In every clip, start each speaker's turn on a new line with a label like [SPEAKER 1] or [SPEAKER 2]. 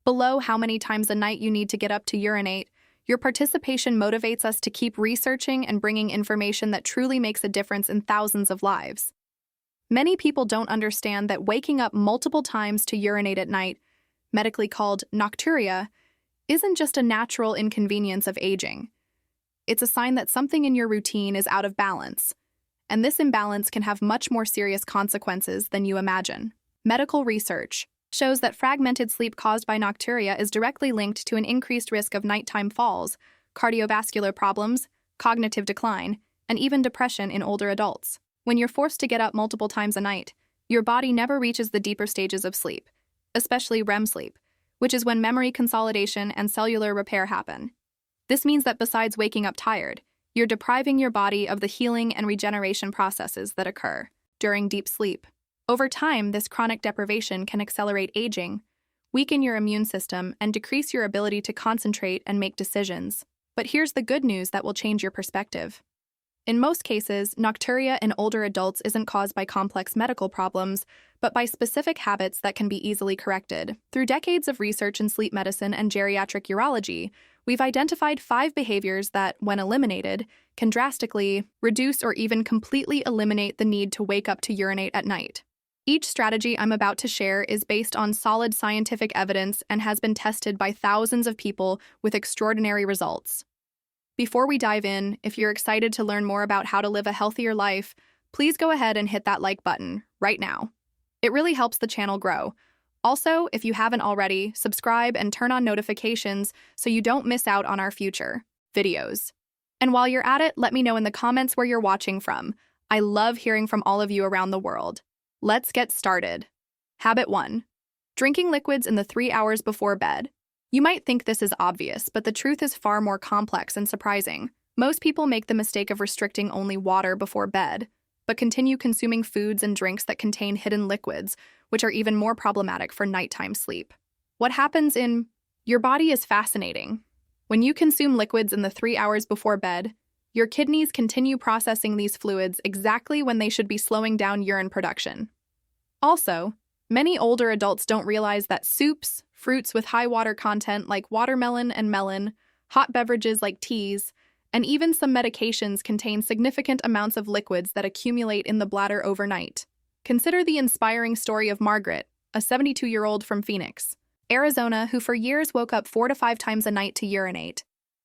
[SPEAKER 1] Below how many times a night you need to get up to urinate, your participation motivates us to keep researching and bringing information that truly makes a difference in thousands of lives. Many people don't understand that waking up multiple times to urinate at night, medically called nocturia, isn't just a natural inconvenience of aging. It's a sign that something in your routine is out of balance, and this imbalance can have much more serious consequences than you imagine. Medical research shows that fragmented sleep caused by nocturia is directly linked to an increased risk of nighttime falls, cardiovascular problems, cognitive decline, and even depression in older adults. When you're forced to get up multiple times a night, your body never reaches the deeper stages of sleep, especially REM sleep, which is when memory consolidation and cellular repair happen. This means that besides waking up tired, you're depriving your body of the healing and regeneration processes that occur during deep sleep. Over time, this chronic deprivation can accelerate aging, weaken your immune system, and decrease your ability to concentrate and make decisions. But here's the good news that will change your perspective. In most cases, nocturia in older adults isn't caused by complex medical problems, but by specific habits that can be easily corrected. Through decades of research in sleep medicine and geriatric urology, we've identified 5 behaviors that, when eliminated, can drastically reduce or even completely eliminate the need to wake up to urinate at night. Each strategy I'm about to share is based on solid scientific evidence and has been tested by thousands of people with extraordinary results. Before we dive in, if you're excited to learn more about how to live a healthier life, please go ahead and hit that like button right now. It really helps the channel grow. Also, if you haven't already, subscribe and turn on notifications so you don't miss out on our future videos. And while you're at it, let me know in the comments where you're watching from. I love hearing from all of you around the world. Let's get started. Habit 1. Drinking liquids in the 3 hours before bed. You might think this is obvious, but the truth is far more complex and surprising. Most people make the mistake of restricting only water before bed, but continue consuming foods and drinks that contain hidden liquids, which are even more problematic for nighttime sleep. What happens in your body is fascinating. When you consume liquids in the 3 hours before bed, your kidneys continue processing these fluids exactly when they should be slowing down urine production. Also, many older adults don't realize that soups, fruits with high water content like watermelon and melon, hot beverages like teas, and even some medications contain significant amounts of liquids that accumulate in the bladder overnight. Consider the inspiring story of Margaret, a 72-year-old from Phoenix, Arizona, who for years woke up 4 to 5 times a night to urinate.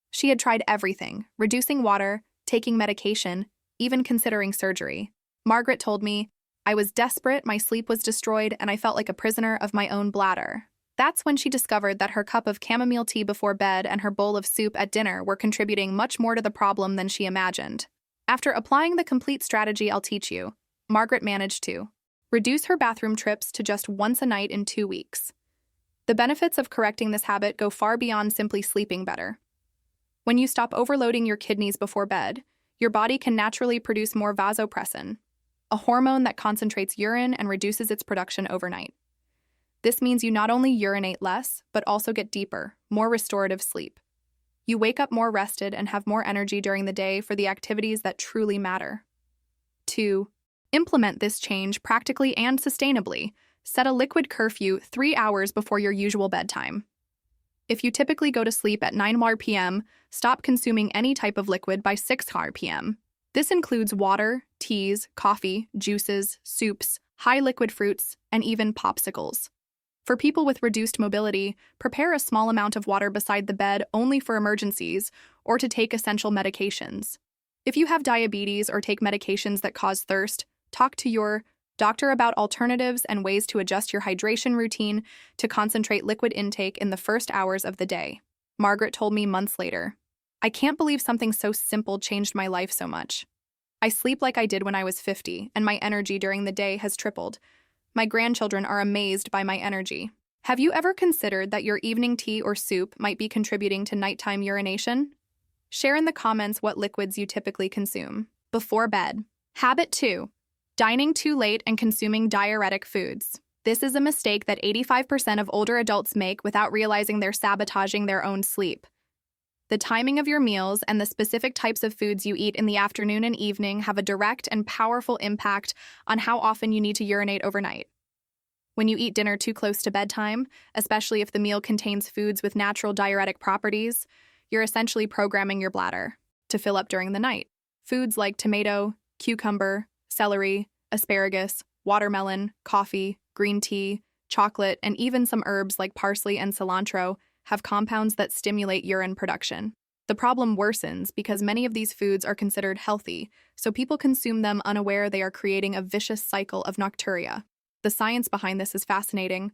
[SPEAKER 1] She had tried everything, reducing water, taking medication, even considering surgery. Margaret told me, "I was desperate, my sleep was destroyed, and I felt like a prisoner of my own bladder." That's when she discovered that her cup of chamomile tea before bed and her bowl of soup at dinner were contributing much more to the problem than she imagined. After applying the complete strategy I'll teach you, Margaret managed to reduce her bathroom trips to just once a night in 2 weeks. The benefits of correcting this habit go far beyond simply sleeping better. When you stop overloading your kidneys before bed, your body can naturally produce more vasopressin, a hormone that concentrates urine and reduces its production overnight. This means you not only urinate less, but also get deeper, more restorative sleep. You wake up more rested and have more energy during the day for the activities that truly matter. 2. Implement this change practically and sustainably. Set a liquid curfew 3 hours before your usual bedtime. If you typically go to sleep at 9 p.m., stop consuming any type of liquid by 6 p.m. This includes water, teas, coffee, juices, soups, high liquid fruits, and even popsicles. For people with reduced mobility, prepare a small amount of water beside the bed only for emergencies or to take essential medications. If you have diabetes or take medications that cause thirst, talk to your doctor about alternatives and ways to adjust your hydration routine to concentrate liquid intake in the first hours of the day. Margaret told me months later, "I can't believe something so simple changed my life so much. I sleep like I did when I was 50, and my energy during the day has tripled. My grandchildren are amazed by my energy." Have you ever considered that your evening tea or soup might be contributing to nighttime urination? Share in the comments what liquids you typically consume. Before bed. Habit 2. Dining too late and consuming diuretic foods. This is a mistake that 85% of older adults make without realizing they're sabotaging their own sleep. The timing of your meals and the specific types of foods you eat in the afternoon and evening have a direct and powerful impact on how often you need to urinate overnight. When you eat dinner too close to bedtime, especially if the meal contains foods with natural diuretic properties, you're essentially programming your bladder to fill up during the night. Foods like tomato, cucumber, celery, asparagus, watermelon, coffee, green tea, chocolate, and even some herbs like parsley and cilantro have compounds that stimulate urine production. The problem worsens because many of these foods are considered healthy, so people consume them unaware they are creating a vicious cycle of nocturia. The science behind this is fascinating.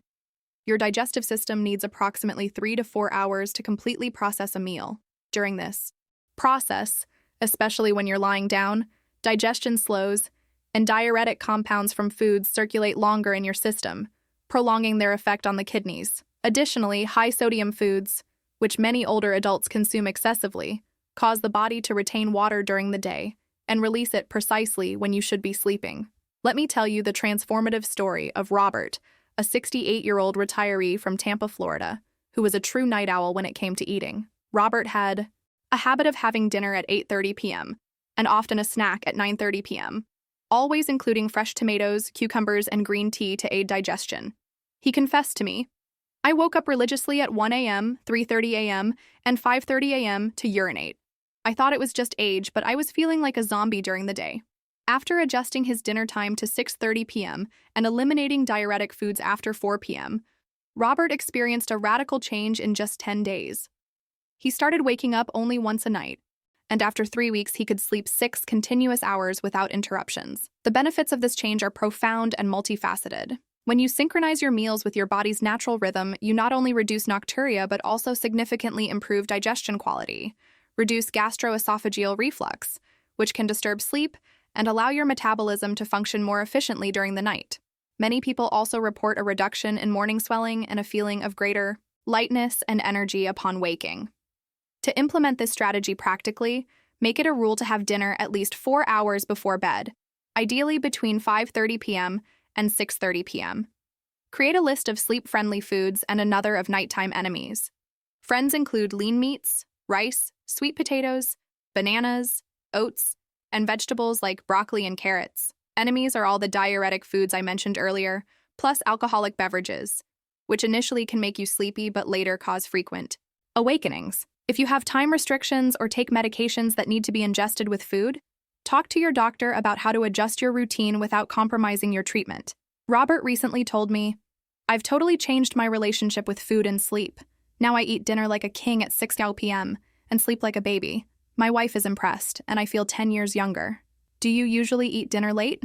[SPEAKER 1] Your digestive system needs approximately 3 to 4 hours to completely process a meal. During this process, especially when you're lying down, digestion slows, and diuretic compounds from foods circulate longer in your system, prolonging their effect on the kidneys. Additionally, high-sodium foods, which many older adults consume excessively, cause the body to retain water during the day and release it precisely when you should be sleeping. Let me tell you the transformative story of Robert, a 68-year-old retiree from Tampa, Florida, who was a true night owl when it came to eating. Robert had a habit of having dinner at 8:30 p.m. and often a snack at 9:30 p.m., always including fresh tomatoes, cucumbers, and green tea to aid digestion. He confessed to me, "I woke up religiously at 1 a.m., 3:30 a.m., and 5:30 a.m. to urinate. I thought it was just age, but I was feeling like a zombie during the day." After adjusting his dinner time to 6:30 p.m. and eliminating diuretic foods after 4 p.m., Robert experienced a radical change in just 10 days. He started waking up only once a night, and after 3 weeks he could sleep 6 continuous hours without interruptions. The benefits of this change are profound and multifaceted. When you synchronize your meals with your body's natural rhythm, you not only reduce nocturia but also significantly improve digestion quality, reduce gastroesophageal reflux, which can disturb sleep, and allow your metabolism to function more efficiently during the night. Many people also report a reduction in morning swelling and a feeling of greater lightness and energy upon waking. To implement this strategy practically, make it a rule to have dinner at least 4 hours before bed, ideally between 5:30 p.m. and 6:30 p.m. Create a list of sleep-friendly foods and another of nighttime enemies. Friends include lean meats, rice, sweet potatoes, bananas, oats, and vegetables like broccoli and carrots. Enemies are all the diuretic foods I mentioned earlier, plus alcoholic beverages, which initially can make you sleepy but later cause frequent awakenings. If you have time restrictions or take medications that need to be ingested with food, talk to your doctor about how to adjust your routine without compromising your treatment. Robert recently told me, "I've totally changed my relationship with food and sleep. Now I eat dinner like a king at 6 p.m. and sleep like a baby. My wife is impressed, and I feel 10 years younger." Do you usually eat dinner late?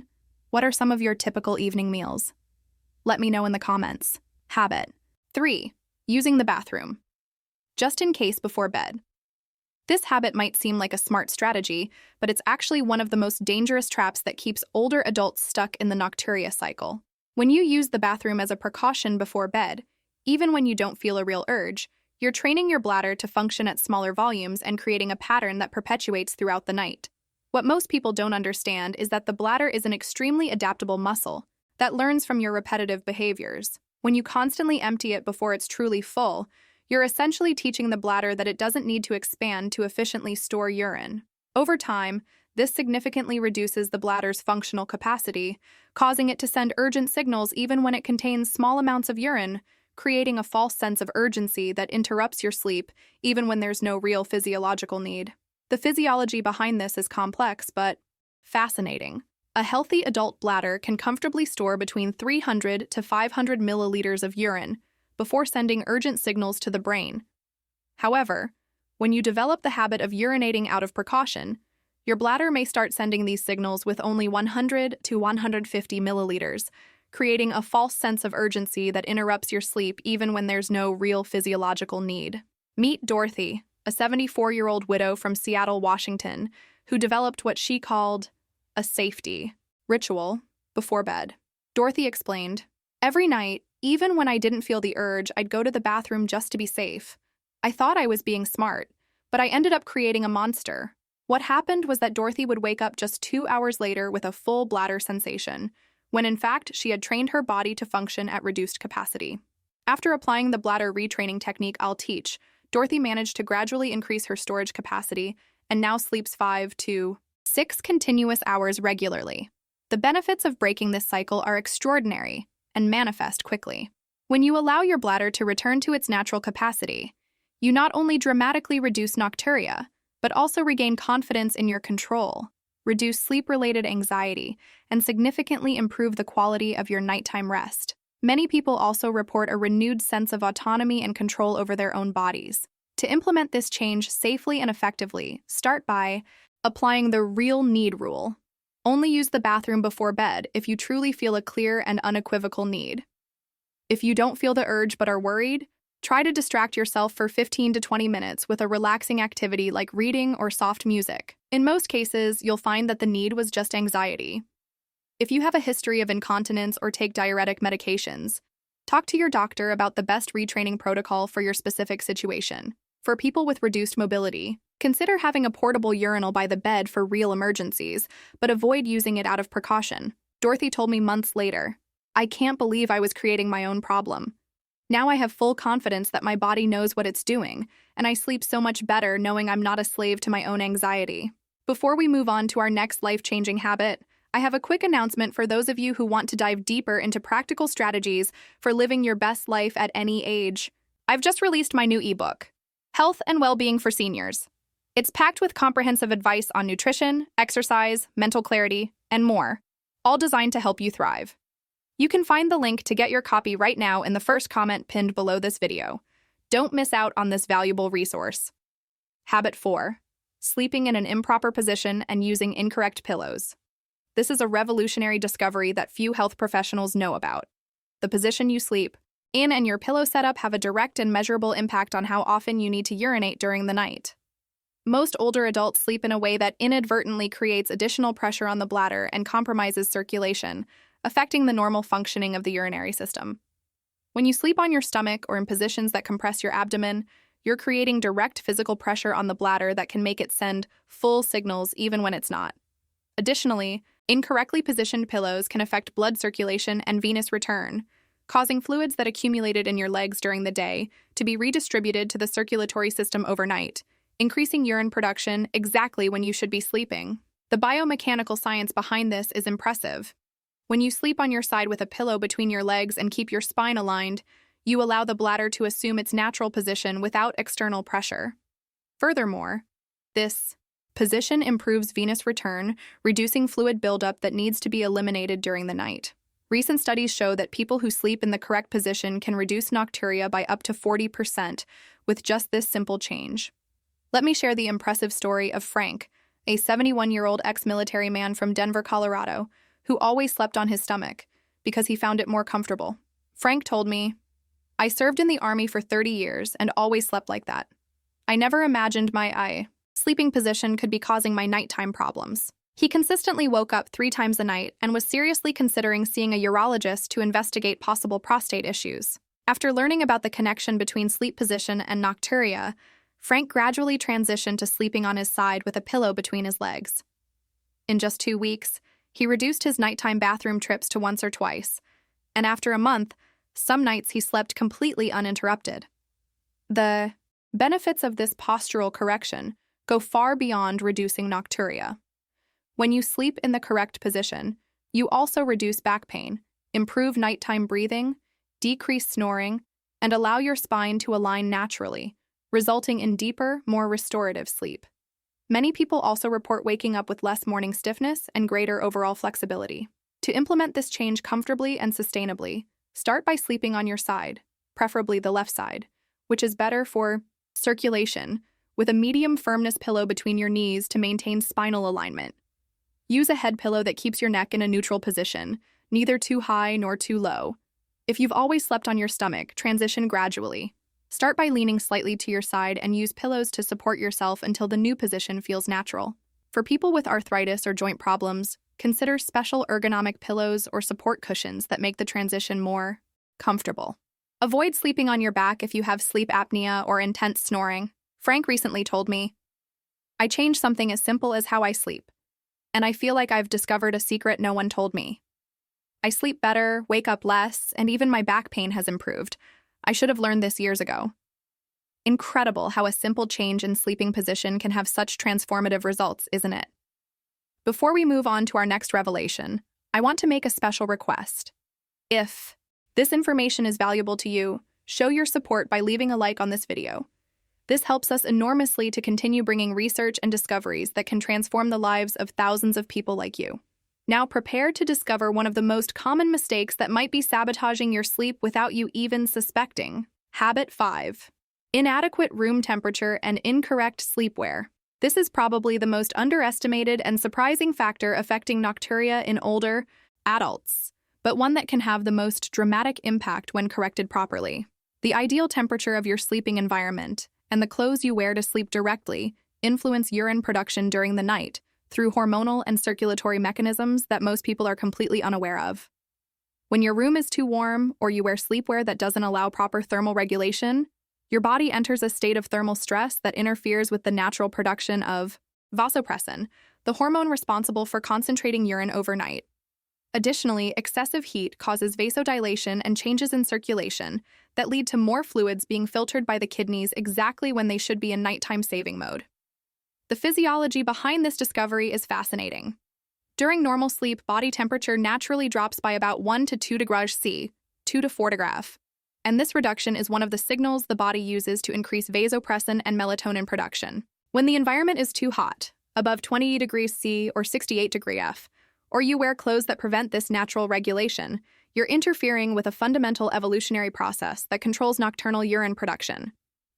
[SPEAKER 1] What are some of your typical evening meals? Let me know in the comments. Habit 3. Using the bathroom. Just in case before bed. This habit might seem like a smart strategy, but it's actually one of the most dangerous traps that keeps older adults stuck in the nocturia cycle. When you use the bathroom as a precaution before bed, even when you don't feel a real urge, you're training your bladder to function at smaller volumes and creating a pattern that perpetuates throughout the night. What most people don't understand is that the bladder is an extremely adaptable muscle that learns from your repetitive behaviors. When you constantly empty it before it's truly full, you're essentially teaching the bladder that it doesn't need to expand to efficiently store urine. Over time, this significantly reduces the bladder's functional capacity, causing it to send urgent signals even when it contains small amounts of urine, creating a false sense of urgency that interrupts your sleep even when there's no real physiological need. The physiology behind this is complex but fascinating. A healthy adult bladder can comfortably store between 300 to 500 milliliters of urine before sending urgent signals to the brain. However, when you develop the habit of urinating out of precaution, your bladder may start sending these signals with only 100 to 150 milliliters, creating a false sense of urgency that interrupts your sleep even when there's no real physiological need. Meet Dorothy, a 74-year-old widow from Seattle, Washington, who developed what she called a safety ritual before bed. Dorothy explained, "Every night, even when I didn't feel the urge, I'd go to the bathroom just to be safe. I thought I was being smart, but I ended up creating a monster." What happened was that Dorothy would wake up just 2 hours later with a full bladder sensation, when in fact she had trained her body to function at reduced capacity. After applying the bladder retraining technique I'll teach, Dorothy managed to gradually increase her storage capacity and now sleeps 5 to 6 continuous hours regularly. The benefits of breaking this cycle are extraordinary, and manifest quickly. When you allow your bladder to return to its natural capacity, you not only dramatically reduce nocturia, but also regain confidence in your control, reduce sleep-related anxiety, and significantly improve the quality of your nighttime rest. Many people also report a renewed sense of autonomy and control over their own bodies. To implement this change safely and effectively, start by applying the real need rule. Only use the bathroom before bed if you truly feel a clear and unequivocal need. If you don't feel the urge but are worried, try to distract yourself for 15 to 20 minutes with a relaxing activity like reading or soft music. In most cases, you'll find that the need was just anxiety. If you have a history of incontinence or take diuretic medications, talk to your doctor about the best retraining protocol for your specific situation. For people with reduced mobility, consider having a portable urinal by the bed for real emergencies, but avoid using it out of precaution. Dorothy told me months later, "I can't believe I was creating my own problem. Now I have full confidence that my body knows what it's doing, and I sleep so much better knowing I'm not a slave to my own anxiety." Before we move on to our next life-changing habit, I have a quick announcement for those of you who want to dive deeper into practical strategies for living your best life at any age. I've just released my new ebook, Health and Well-Being for Seniors. It's packed with comprehensive advice on nutrition, exercise, mental clarity, and more, all designed to help you thrive. You can find the link to get your copy right now in the first comment pinned below this video. Don't miss out on this valuable resource. Habit 4. Sleeping in an improper position and using incorrect pillows. This is a revolutionary discovery that few health professionals know about. The position you sleep in and your pillow setup have a direct and measurable impact on how often you need to urinate during the night. Most older adults sleep in a way that inadvertently creates additional pressure on the bladder and compromises circulation, affecting the normal functioning of the urinary system. When you sleep on your stomach or in positions that compress your abdomen, you're creating direct physical pressure on the bladder that can make it send full signals even when it's not. Additionally, incorrectly positioned pillows can affect blood circulation and venous return, causing fluids that accumulated in your legs during the day to be redistributed to the circulatory system overnight, increasing urine production exactly when you should be sleeping. The biomechanical science behind this is impressive. When you sleep on your side with a pillow between your legs and keep your spine aligned, you allow the bladder to assume its natural position without external pressure. Furthermore, this position improves venous return, reducing fluid buildup that needs to be eliminated during the night. Recent studies show that people who sleep in the correct position can reduce nocturia by up to 40% with just this simple change. Let me share the impressive story of Frank, a 71-year-old ex-military man from Denver, Colorado, who always slept on his stomach because he found it more comfortable. Frank told me, "I served in the Army for 30 years and always slept like that. I never imagined my sleeping position could be causing my nighttime problems." He consistently woke up 3 times a night and was seriously considering seeing a urologist to investigate possible prostate issues. After learning about the connection between sleep position and nocturia, Frank gradually transitioned to sleeping on his side with a pillow between his legs. In just 2 weeks, he reduced his nighttime bathroom trips to once or twice, and after a month, some nights he slept completely uninterrupted. The benefits of this postural correction go far beyond reducing nocturia. When you sleep in the correct position, you also reduce back pain, improve nighttime breathing, decrease snoring, and allow your spine to align naturally, resulting in deeper, more restorative sleep. Many people also report waking up with less morning stiffness and greater overall flexibility. To implement this change comfortably and sustainably, start by sleeping on your side, preferably the left side, which is better for circulation, with a medium firmness pillow between your knees to maintain spinal alignment. Use a head pillow that keeps your neck in a neutral position, neither too high nor too low. If you've always slept on your stomach, transition gradually. Start by leaning slightly to your side and use pillows to support yourself until the new position feels natural. For people with arthritis or joint problems, consider special ergonomic pillows or support cushions that make the transition more comfortable. Avoid sleeping on your back if you have sleep apnea or intense snoring. Frank recently told me, "I changed something as simple as how I sleep, and I feel like I've discovered a secret no one told me. I sleep better, wake up less, and even my back pain has improved. I should have learned this years ago." Incredible how a simple change in sleeping position can have such transformative results, isn't it? Before we move on to our next revelation, I want to make a special request. If This information is valuable to you. Show your support by leaving a like on this video. This helps us enormously to continue bringing research and discoveries that can transform the lives of thousands of people like you. Now prepare to discover one of the most common mistakes that might be sabotaging your sleep without you even suspecting. Habit 5. Inadequate room temperature and incorrect sleepwear. This is probably the most underestimated and surprising factor affecting nocturia in older adults, but one that can have the most dramatic impact when corrected properly. The ideal temperature of your sleeping environment and the clothes you wear to sleep directly influence urine production during the night through hormonal and circulatory mechanisms that most people are completely unaware of. When your room is too warm or you wear sleepwear that doesn't allow proper thermal regulation, your body enters a state of thermal stress that interferes with the natural production of vasopressin, the hormone responsible for concentrating urine overnight. Additionally, excessive heat causes vasodilation and changes in circulation that lead to more fluids being filtered by the kidneys exactly when they should be in nighttime saving mode. The physiology behind this discovery is fascinating. During normal sleep, body temperature naturally drops by about 1 to 2 degrees C, 2 to 4 degrees, and this reduction is one of the signals the body uses to increase vasopressin and melatonin production. When the environment is too hot, above 20 degrees C or 68 degrees F, or you wear clothes that prevent this natural regulation, you're interfering with a fundamental evolutionary process that controls nocturnal urine production.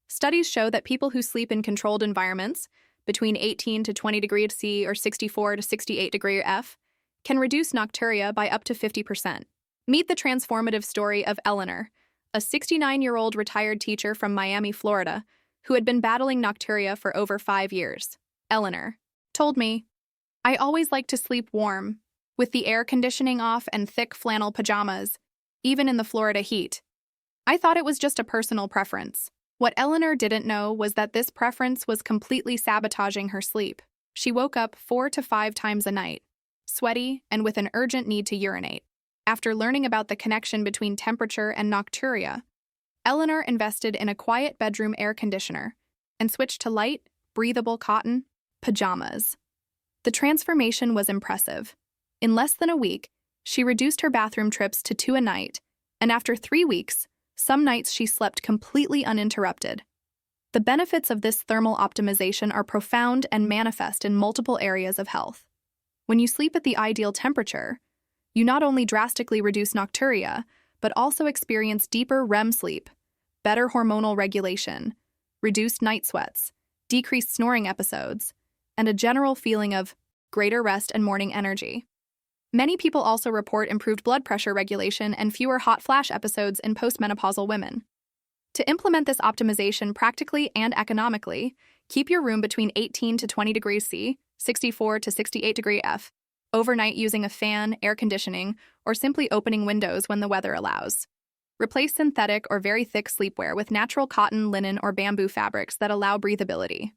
[SPEAKER 1] Studies show that people who sleep in controlled environments, between 18 to 20 degrees C or 64 to 68 degrees F, can reduce nocturia by up to 50%. Meet the transformative story of Eleanor, a 69-year-old retired teacher from Miami, Florida, who had been battling nocturia for over 5 years. Eleanor told me, "I always like to sleep warm, with the air conditioning off and thick flannel pajamas, even in the Florida heat. I thought it was just a personal preference." What Eleanor didn't know was that this preference was completely sabotaging her sleep. She woke up 4 to 5 times a night, sweaty and with an urgent need to urinate. After learning about the connection between temperature and nocturia, Eleanor invested in a quiet bedroom air conditioner and switched to light, breathable cotton pajamas. The transformation was impressive. In less than a week, she reduced her bathroom trips to 2 a night, and after 3 weeks, some nights she slept completely uninterrupted. The benefits of this thermal optimization are profound and manifest in multiple areas of health. When you sleep at the ideal temperature, you not only drastically reduce nocturia, but also experience deeper REM sleep, better hormonal regulation, reduced night sweats, decreased snoring episodes, and a general feeling of greater rest and morning energy. Many people also report improved blood pressure regulation and fewer hot flash episodes in postmenopausal women. To implement this optimization practically and economically, keep your room between 18 to 20 degrees C, 64 to 68 degrees F, overnight using a fan, air conditioning, or simply opening windows when the weather allows. Replace synthetic or very thick sleepwear with natural cotton, linen, or bamboo fabrics that allow breathability.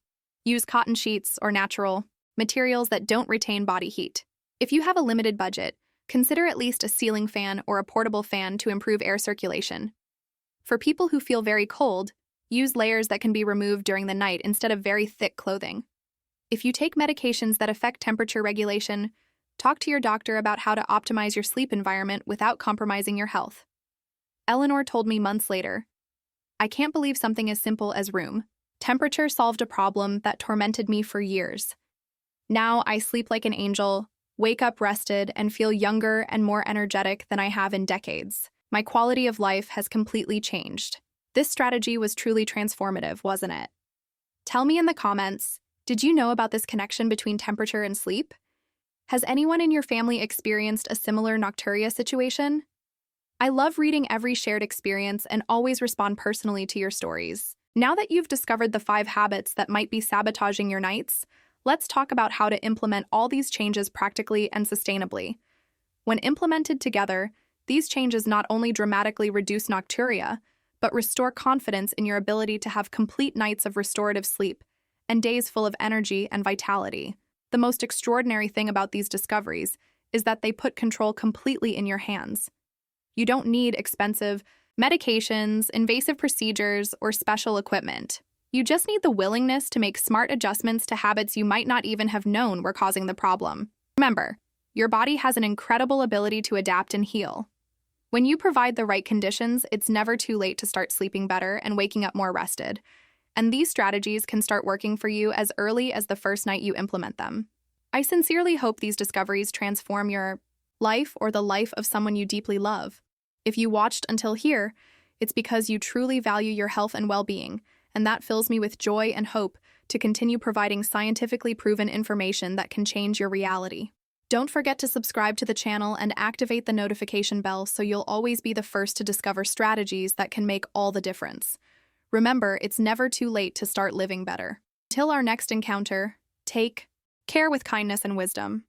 [SPEAKER 1] Use cotton sheets or natural materials that don't retain body heat. If you have a limited budget, consider at least a ceiling fan or a portable fan to improve air circulation. For people who feel very cold, use layers that can be removed during the night instead of very thick clothing. If you take medications that affect temperature regulation, talk to your doctor about how to optimize your sleep environment without compromising your health. Eleanor told me months later, "I can't believe something as simple as room temperature solved a problem that tormented me for years. Now I sleep like an angel, wake up rested, and feel younger and more energetic than I have in decades. My quality of life has completely changed." This strategy was truly transformative, wasn't it? Tell me in the comments, did you know about this connection between temperature and sleep? Has anyone in your family experienced a similar nocturia situation? I love reading every shared experience and always respond personally to your stories. Now that you've discovered the 5 habits that might be sabotaging your nights, let's talk about how to implement all these changes practically and sustainably. When implemented together, these changes not only dramatically reduce nocturia, but restore confidence in your ability to have complete nights of restorative sleep and days full of energy and vitality. The most extraordinary thing about these discoveries is that they put control completely in your hands. You don't need expensive medications, invasive procedures, or special equipment. You just need the willingness to make smart adjustments to habits you might not even have known were causing the problem. Remember, your body has an incredible ability to adapt and heal. When you provide the right conditions, it's never too late to start sleeping better and waking up more rested. And these strategies can start working for you as early as the first night you implement them. I sincerely hope these discoveries transform your life or the life of someone you deeply love. If you watched until here, it's because you truly value your health and well-being, and that fills me with joy and hope to continue providing scientifically proven information that can change your reality. Don't forget to subscribe to the channel and activate the notification bell so you'll always be the first to discover strategies that can make all the difference. Remember, it's never too late to start living better. Until our next encounter, take care with kindness and wisdom.